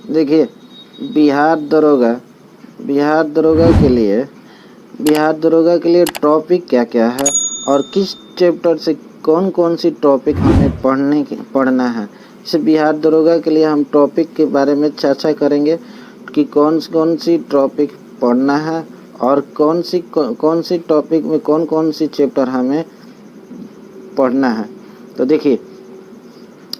देखिए, बिहार दरोगा बिहार दरोगा के लिए टॉपिक क्या क्या है और किस चैप्टर से कौन कौन सी टॉपिक हमें पढ़ना है। जैसे बिहार दरोगा के लिए हम टॉपिक के बारे में चर्चा करेंगे कि कौन सी टॉपिक पढ़ना है और कौन सी टॉपिक में कौन सी चैप्टर हमें पढ़ना है। तो देखिए,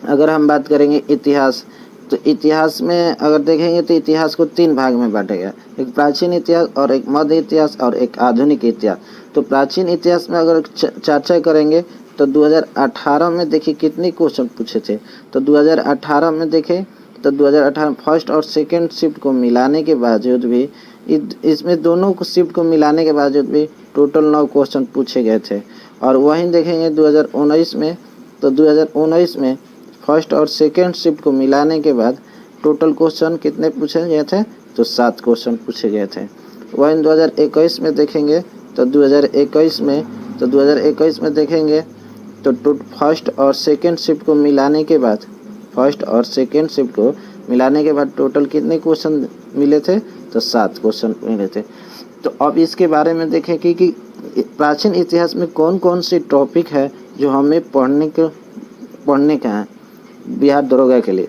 अगर हम बात करेंगे इतिहास, तो इतिहास में अगर देखेंगे तो इतिहास को 3 भाग में बांटा गया, एक प्राचीन इतिहास और एक मध्य इतिहास और एक आधुनिक इतिहास। तो प्राचीन इतिहास में अगर चर्चा करेंगे तो 2018 में देखिए कितने क्वेश्चन पूछे थे। तो 2018 में देखें तो 2018 फर्स्ट और सेकंड शिफ्ट को मिलाने के बावजूद भी इसमें दोनों को शिफ्ट को मिलाने के बावजूद भी टोटल 9 क्वेश्चन पूछे गए थे। और वहीं देखेंगे 2019 में, तो 2019 में फर्स्ट और सेकेंड शिफ्ट को मिलाने के बाद टोटल क्वेश्चन कितने पूछे गए थे, तो 7 क्वेश्चन पूछे गए थे। वहीं 2021 में देखेंगे तो 2021 में देखेंगे तो फर्स्ट और सेकेंड शिफ्ट को मिलाने के बाद टोटल कितने क्वेश्चन मिले थे, तो 7 क्वेश्चन मिले थे। तो अब इसके बारे में देखें कि प्राचीन इतिहास में कौन कौन सी टॉपिक है जो हमें पढ़ने का है बिहार दरोगा के लिए।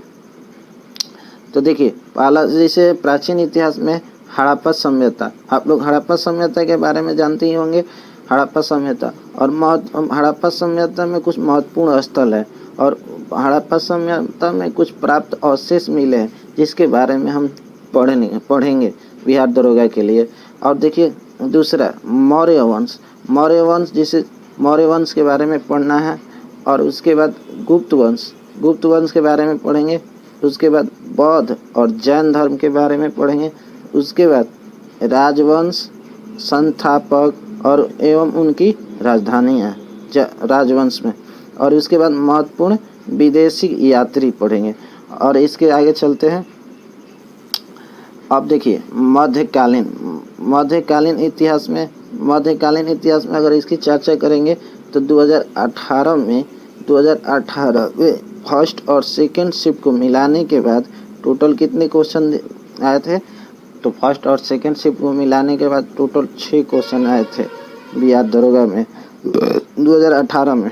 तो देखिए, पहला जैसे प्राचीन इतिहास में हड़प्पा सभ्यता, आप लोग हड़प्पा सभ्यता के बारे में जानते ही होंगे। हड़प्पा सभ्यता और हड़प्पा सभ्यता में कुछ महत्वपूर्ण स्थल है और हड़प्पा सभ्यता में कुछ प्राप्त अवशेष मिले हैं जिसके बारे में हम पढ़ेंगे बिहार दरोगा के लिए। और देखिए, दूसरा मौर्य वंश जिसे मौर्य वंश के बारे में पढ़ना है। और उसके बाद गुप्त वंश के बारे में पढ़ेंगे। उसके बाद बौद्ध और जैन धर्म के बारे में पढ़ेंगे। उसके बाद राजवंश, संस्थापक और एवं उनकी राजधानियाँ राजवंश में। और उसके बाद महत्वपूर्ण विदेशी यात्री पढ़ेंगे। और इसके आगे चलते हैं। अब देखिए, मध्यकालीन इतिहास में अगर इसकी चर्चा करेंगे तो 2018 में फर्स्ट और सेकंड शिफ्ट को मिलाने के बाद टोटल कितने क्वेश्चन आए थे, तो फर्स्ट और सेकंड शिफ्ट को मिलाने के बाद टोटल 6 क्वेश्चन आए थे बिहार दरोगा में 2018 में।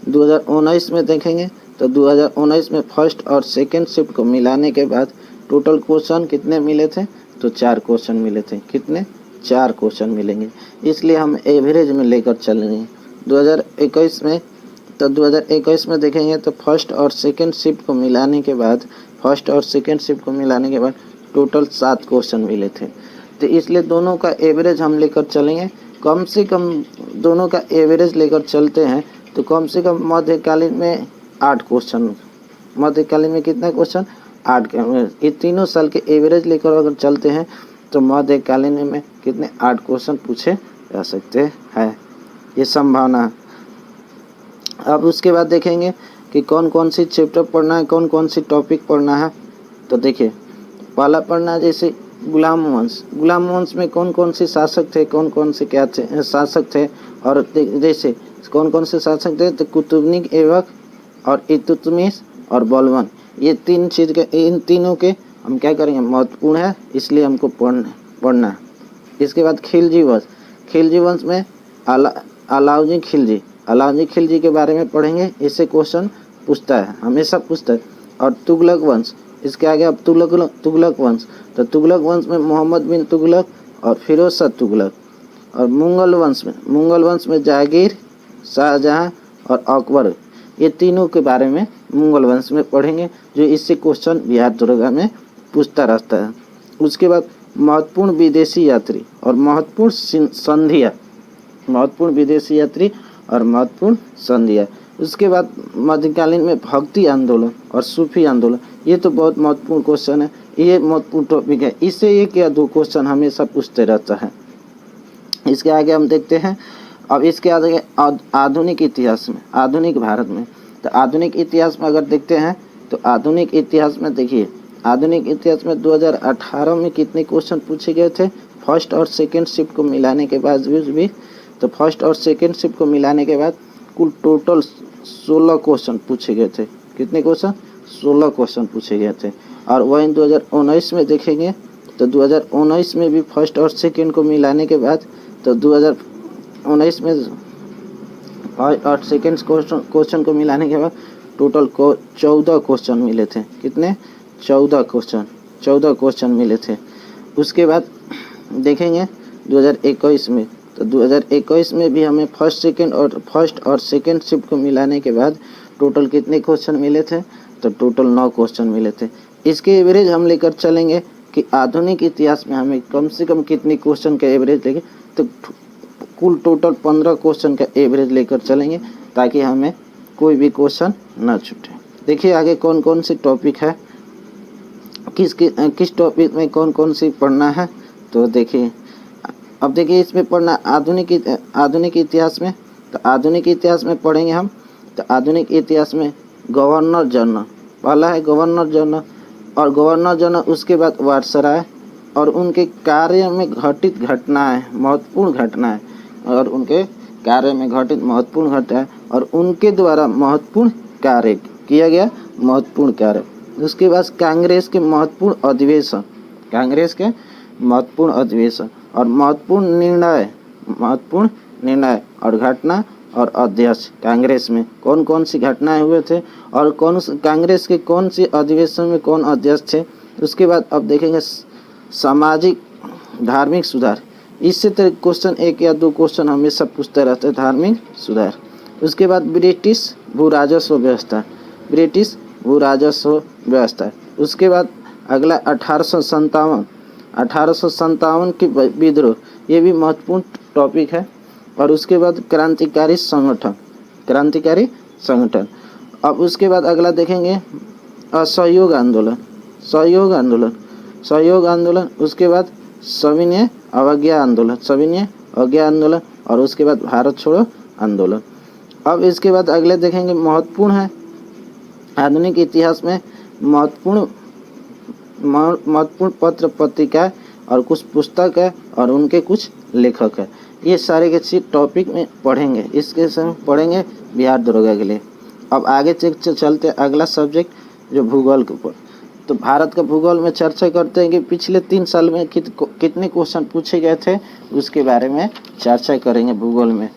2019 में देखेंगे तो 2019 में फर्स्ट और सेकंड शिफ्ट को मिलाने के बाद टोटल क्वेश्चन कितने मिले थे, तो 4 क्वेश्चन मिले थे। कितने, 4 क्वेश्चन मिलेंगे, इसलिए हम एवरेज में लेकर चलेंगे। 2021 में देखेंगे तो फर्स्ट और सेकंड शिफ्ट को मिलाने के बाद टोटल 7 क्वेश्चन मिले थे। तो इसलिए दोनों का एवरेज हम लेकर चलेंगे। कम से कम दोनों का एवरेज लेकर चलते हैं तो कम से कम मध्यकालीन में 8 क्वेश्चन, मध्यकालीन में कितना क्वेश्चन, 8। ये तीनों साल के एवरेज लेकर अगर चलते हैं तो मध्यकालीन में कितने, 8 क्वेश्चन पूछे जा सकते हैं, ये संभावना। अब उसके बाद देखेंगे कि कौन कौन सी चैप्टर पढ़ना है, कौन कौन सी टॉपिक पढ़ना है। तो देखिए, पहला पढ़ना है जैसे गुलाम वंश में कौन कौन से शासक थे, कौन कौन से क्या थे शासक थे। और जैसे कौन कौन से शासक थे, तो कुतुबनीक ऐबक और इल्तुतमिश और बलबन, ये इन तीनों के हम क्या करेंगे, महत्वपूर्ण है, इसलिए हमको पढ़ना है। इसके बाद खिलजी वंश में अलाउद्दीन खिलजी के बारे में पढ़ेंगे। इससे क्वेश्चन पूछता है, हमेशा पूछता है। और तुगलक वंश, इसके आगे अब तुगलक वंश, तो तुगलक वंश में मोहम्मद बिन तुगलक और फिरोज शाह तुगलक। और मुगल वंश में जहांगीर, शाहजहां और अकबर, ये तीनों के बारे में मुगल वंश में पढ़ेंगे, जो इससे क्वेश्चन बिहार दरोगा में पूछता रहता है। उसके बाद महत्वपूर्ण विदेशी यात्री और महत्वपूर्ण संधियाँ। उसके बाद मध्यकालीन में भक्ति आंदोलन और सूफी आंदोलन, ये तो बहुत महत्वपूर्ण क्वेश्चन है, ये महत्वपूर्ण टॉपिक है। इससे 1 या 2 क्वेश्चन हमेशा पूछते रहता है। इसके आगे हम देखते हैं। अब इसके आगे आधुनिक इतिहास में, आधुनिक भारत में, तो आधुनिक इतिहास में अगर देखते हैं तो आधुनिक इतिहास में देखिए, आधुनिक इतिहास में 2018 में कितने क्वेश्चन पूछे गए थे, फर्स्ट और सेकंड शिफ्ट को मिलाने के बाद भी। तो फर्स्ट और सेकंड शिफ्ट को मिलाने के बाद कुल टोटल 16 क्वेश्चन पूछे गए थे। कितने क्वेश्चन, 16 क्वेश्चन पूछे गए थे। और वहीं 2019 में देखेंगे तो 2019 में भी फर्स्ट और सेकंड को मिलाने के बाद तो 2019 में फर्स्ट और सेकंड क्वेश्चन को मिलाने के बाद टोटल को 14 क्वेश्चन मिले थे। कितने? 14 क्वेश्चन मिले थे। उसके बाद देखेंगे 2021 में तो 2021 में भी हमें फर्स्ट और सेकंड शिफ्ट को मिलाने के बाद टोटल कितने क्वेश्चन मिले थे? तो टोटल 9 क्वेश्चन मिले थे। इसके एवरेज हम लेकर चलेंगे कि आधुनिक इतिहास में हमें कम से कम कितने क्वेश्चन का एवरेज लेंगे, तो कुल टोटल 15 क्वेश्चन का एवरेज लेकर चलेंगे ताकि हमें कोई भी क्वेश्चन ना छूटे। देखिए आगे कौन कौन सी टॉपिक है, किस टॉपिक में कौन कौन सी पढ़ना है। तो देखिए अब देखिए इसमें पढ़ना आधुनिक इतिहास में, तो आधुनिक इतिहास में पढ़ेंगे हम। तो आधुनिक इतिहास में गवर्नर जनरल पहला है, गवर्नर जनरल, और गवर्नर जनरल उसके बाद वायसराय और उनके कार्य में घटित घटनाएं, महत्वपूर्ण घटनाएं, और उनके कार्य में घटित महत्वपूर्ण घटनाएं और उनके द्वारा महत्वपूर्ण कार्य किया गया महत्वपूर्ण कार्य। उसके बाद कांग्रेस के महत्वपूर्ण अधिवेशन और महत्वपूर्ण निर्णय और घटना और अध्यक्ष। कांग्रेस में कौन कौन सी घटनाएं हुए थे और कांग्रेस के कौन सी अधिवेशन में कौन अध्यक्ष थे। उसके बाद अब देखेंगे सामाजिक धार्मिक सुधार। इससे तो क्वेश्चन 1 या 2 क्वेश्चन हमेशा पूछते रहते हैं, धार्मिक सुधार। उसके बाद ब्रिटिश भू राजस्व व्यवस्था। उसके बाद अगला 1857 की विद्रोह, ये भी महत्वपूर्ण टॉपिक है। और उसके बाद क्रांतिकारी संगठन। अब उसके बाद अगला देखेंगे असहयोग आंदोलन। उसके बाद सविनय अवज्ञा आंदोलन और उसके बाद भारत छोड़ो आंदोलन। अब इसके बाद अगले देखेंगे महत्वपूर्ण है आधुनिक इतिहास में महत्वपूर्ण पत्र पत्रिका और कुछ पुस्तक है और उनके कुछ लेखक है। ये सारे के चीज टॉपिक में पढ़ेंगे। इसके समय पढ़ेंगे बिहार दरोगा के लिए। अब आगे चलते अगला सब्जेक्ट जो भूगोल के ऊपर। तो भारत का भूगोल में चर्चा करते हैं कि पिछले 3 साल में कितने क्वेश्चन पूछे गए थे, उसके बारे में चर्चा करेंगे भूगोल में।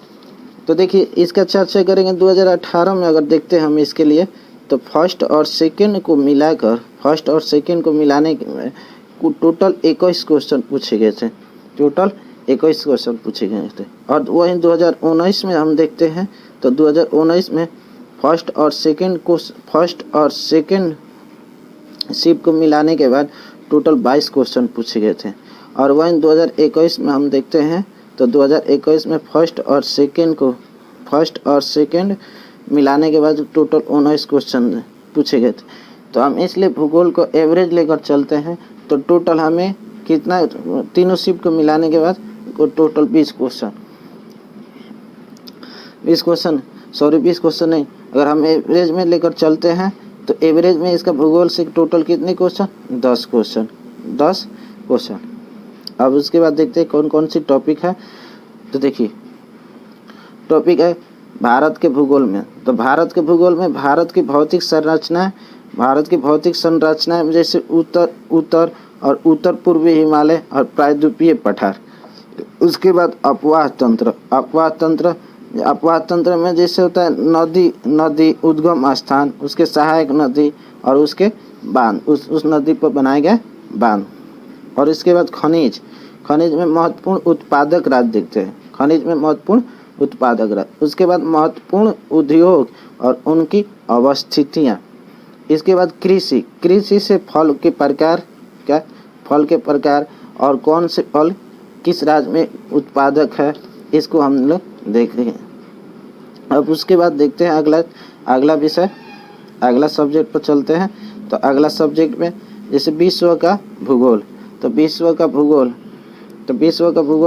तो देखिए इसका चर्चा करेंगे 2018 में। अगर देखते हैं हम इसके लिए तो फर्स्ट और सेकंड को मिलाने में टोटल 21 क्वेश्चन पूछे गए थे। और वहीं 2019 में हम देखते हैं तो 2019 में फर्स्ट और सेकंड शिफ्ट को मिलाने के बाद टोटल 22 क्वेश्चन पूछे गए थे। और वहीं 2021 में हम देखते हैं तो 2021 में फर्स्ट और सेकंड मिलाने के बाद टोटल 19 क्वेश्चन पूछे गए थे। तो हम इसलिए भूगोल को एवरेज लेकर चलते हैं तो टोटल हमें कितना, तीनों शिफ्ट को मिलाने के बाद टोटल 20 क्वेश्चन नहीं, अगर हम एवरेज में लेकर चलते हैं तो एवरेज में इसका भूगोल से टोटल कितने क्वेश्चन? 10 क्वेश्चन। अब उसके बाद देखते हैं कौन कौन सी टॉपिक है। तो देखिए टॉपिक है भारत के भूगोल में। तो भारत के भूगोल में भारत की भौतिक संरचना में जैसे उत्तर और उत्तर पूर्वी हिमालय और प्रायद्वीपीय पठार। उसके बाद अपवाह तंत्र में जैसे होता है नदी उद्गम स्थान, उसके सहायक नदी और उसके बांध, उस नदी पर बनाए गए बांध। और इसके बाद खनिज में महत्वपूर्ण उत्पादक राज्य दिखते हैं, उसके बाद महत्वपूर्ण उद्योग और उनकी अवस्थितियाँ। इसके बाद कृषि से फल के प्रकार और कौन से फल किस राज्य में उत्पादक है, इसको हम लोग देखेंगे। अब उसके बाद देखते हैं अगला विषय, अगला सब्जेक्ट पर चलते हैं। तो अगला सब्जेक्ट में जैसे विश्व का भूगोल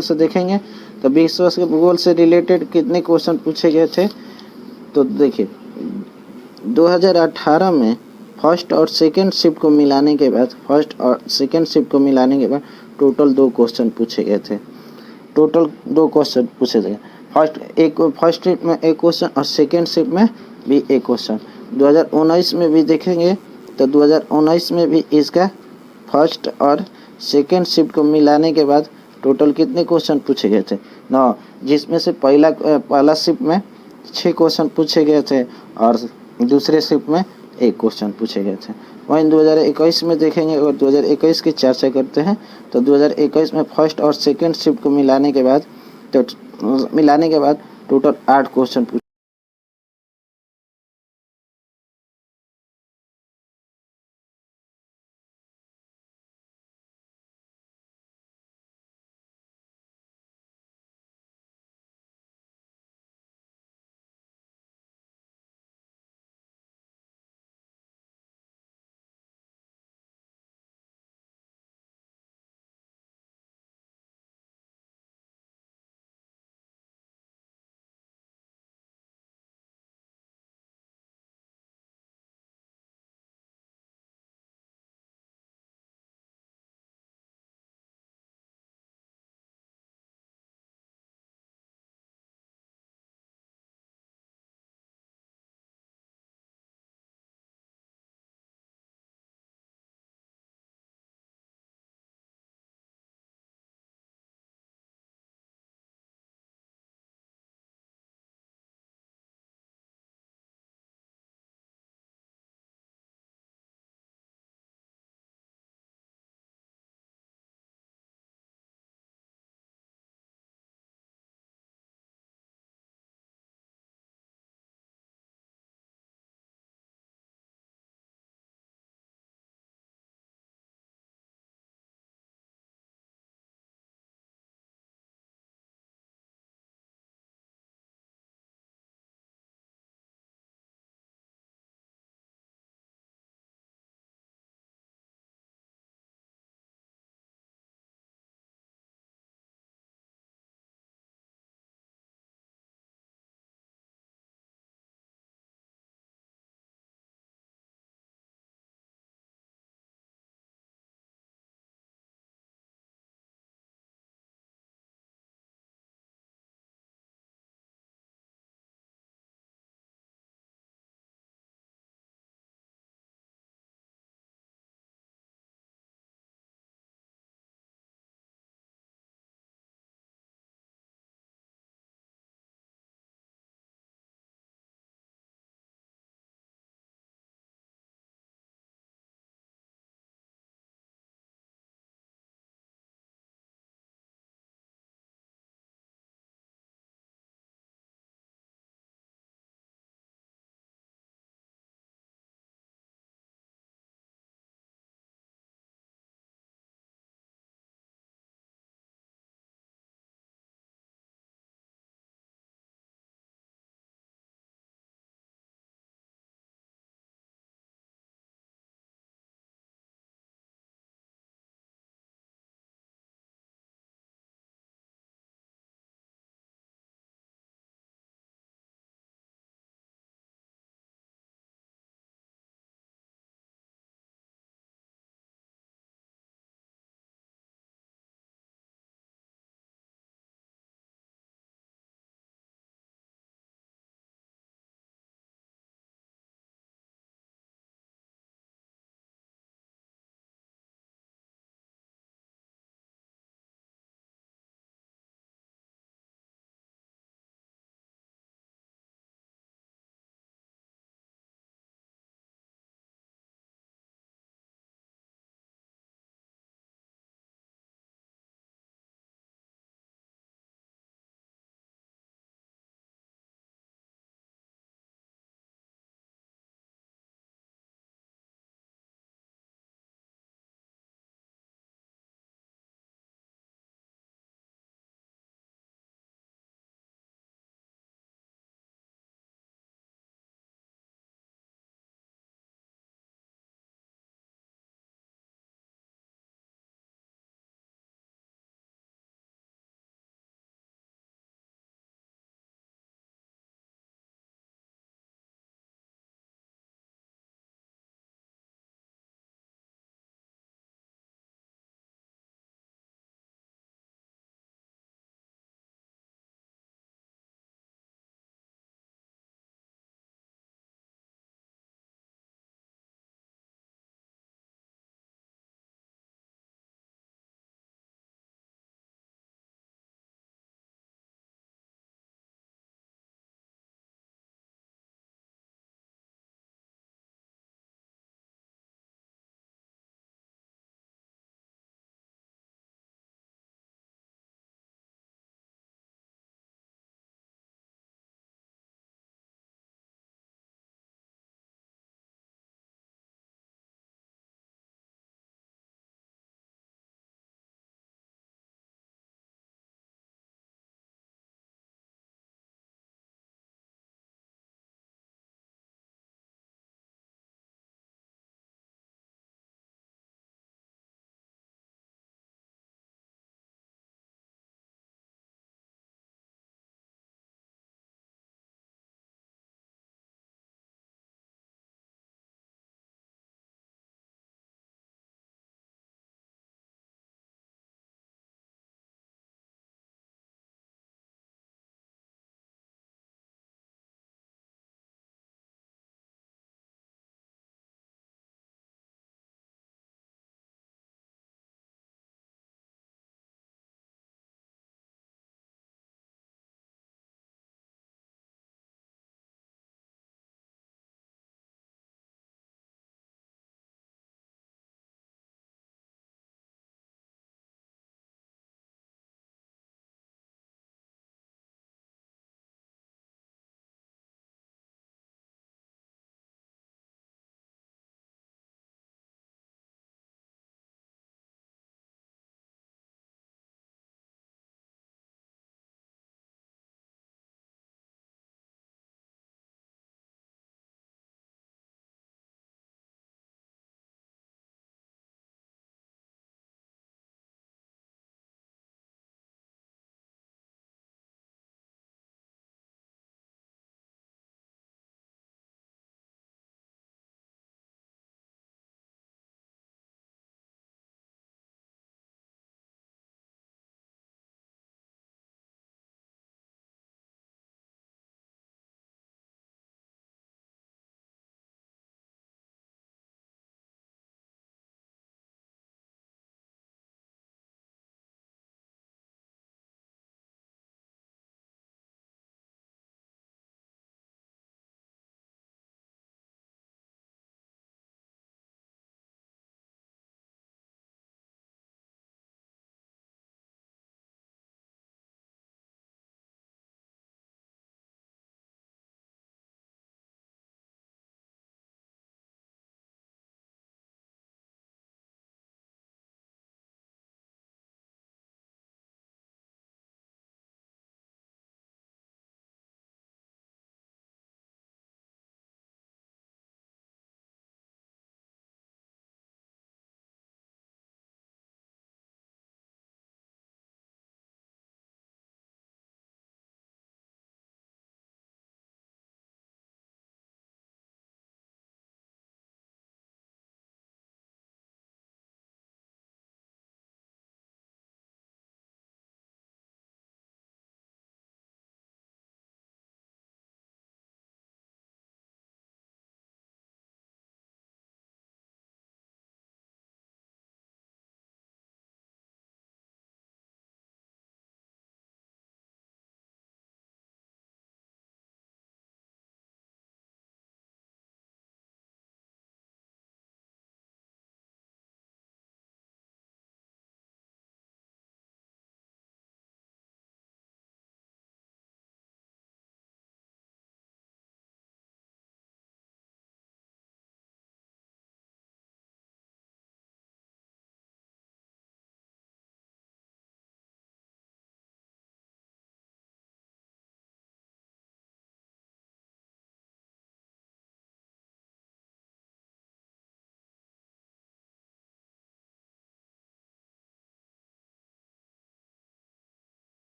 से देखेंगे। तो विश्व के भूगोल से रिलेटेड कितने क्वेश्चन पूछे गए थे। तो देखिए 2018 में फर्स्ट और सेकंड शिफ्ट को मिलाने के बाद टोटल 2 क्वेश्चन पूछे गए थे। फर्स्ट शिफ्ट में 1 क्वेश्चन और सेकंड शिफ्ट में भी 1 क्वेश्चन। 2019 में भी देखेंगे तो 2019 में भी इसका फर्स्ट और सेकेंड शिफ्ट को मिलाने के बाद टोटल कितने क्वेश्चन पूछे गए थे 9, जिसमें से पहला शिफ्ट में 6 क्वेश्चन पूछे गए थे और दूसरे शिफ्ट में 1 क्वेश्चन पूछे गए थे। वहीं 2021 में देखेंगे और 2021 की चर्चा करते हैं तो 2021 में फर्स्ट और सेकेंड शिफ्ट को मिलाने के बाद टोटल 8 क्वेश्चन